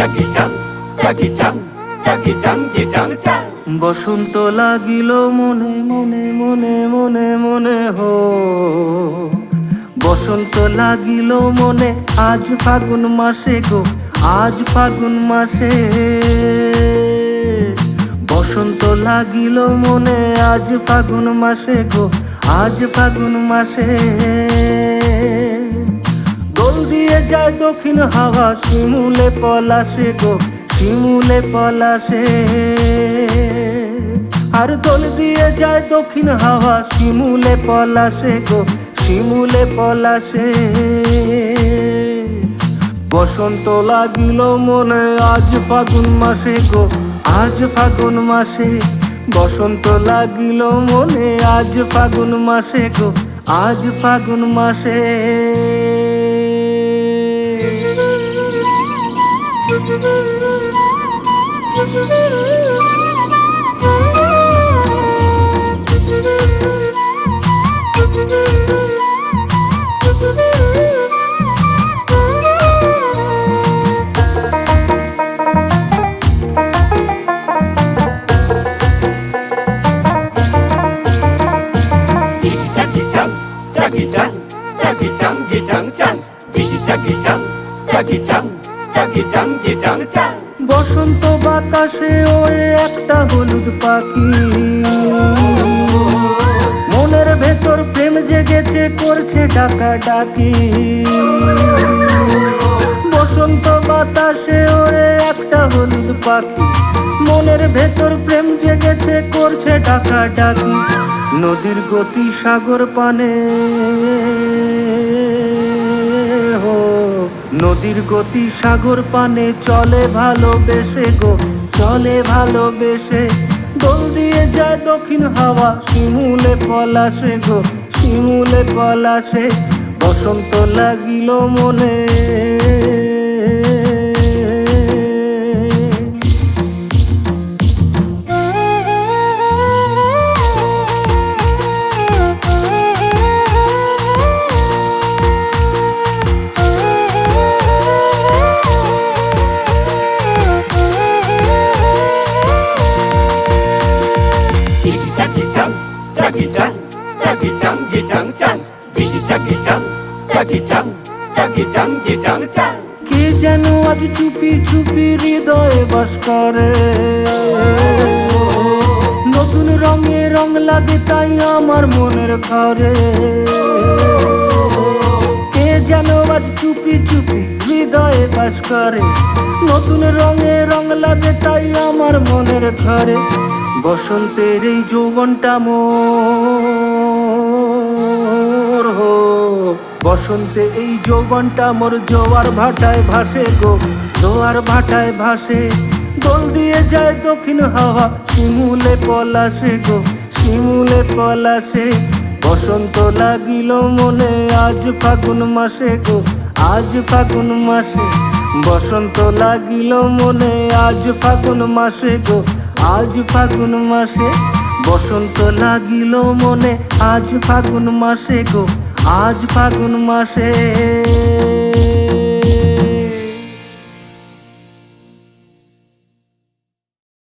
চাকি চাং চাকি চাং চাকি চাং কি চাং চাং। বসন্ত লাগিল মনে মনে মনে মনে মনে হো, বসন্ত লাগিল মনে আজ ফাগুন মাসে গো, আজ ফাগুন মাসে। বসন্ত লাগিল মনে আজ ফাগুন মাসে গো, আজ ফাগুন মাসে। দোল দিয়ে যায় দক্ষিণ হাওয়া শিমুলে পলাশে গো, শিমুলে পলাশে। আর দোল দিয়ে যায় দক্ষিণ হাওয়া শিমুলে পলাশে গো, শিমুলে পলাশে। বসন্ত লাগিল মনে আজ ফাগুন মাসে গো, আজ ফাগুন মাসে। বসন্ত লাগিল মনে আজ ফাগুন মাসে গো, আজ ফাগুন মাসে। চাকি চাং চাকি চাং চাকি চাং কি চাং চাং। চাকি চাং চাকি চাং চাকি চাং কি চাং চাং। বসন্ত বাতাসে ওই একটা হলুদ পাখি, মনের ভেতর প্রেম জেগেছে করছে ডাকা ডাকি। বসন্ত বাতাসে ওরে একটা হলুদ পাখি, মনের ভেতর প্রেম জেগেছে করছে ডাকা ডাকি। নদীর গতি সাগর পানে হো, নদীর গতি সাগর পানে চলে ভালোবেসে গো, চলে ভালোবেসে। দোল দিয়ে যায় দক্ষিণ হাওয়া শিমুলে পলাশে গো, শিমুলে পলাশে। বসন্ত লাগিল মনে চাকি চাং চাকি চাং চাকি চাং কি চাং চাং। চাকি চাং চাকি চাং চাকি চাং কি চাং চাং। কে যেন আজ চুপি চুপি হৃদয়ে বাস করে, নতুন রঙে রং লাগে তাই আমার মনের ঘরে। কে যেন আজ চুপি চুপি হৃদয়ে বাস করে, নতুন রঙে রং লাগে তাই আমার মনের ঘরে। বসন্তের এই যৌবনটা মোর হো, বসন্তে এই যৌবনটা মোর জোয়ার ভাটায় ভাসে গো, জোয়ার ভাটায় ভাসে। দোল দিয়ে যায় দক্ষিণ হাওয়া শিমুলে পলাশে গো, শিমুলে পলাশে। বসন্ত লাগিল মনে আজ ফাগুন মাসে গো, আজ ফাগুন মাসে। বসন্ত লাগিল মনে আজ ফাগুন মাসে গো, আজ ফাগুন মাসে। বসন্ত লাগিল মনে আজ ফাগুন মাসে গো, আজ ফাগুন মাসে।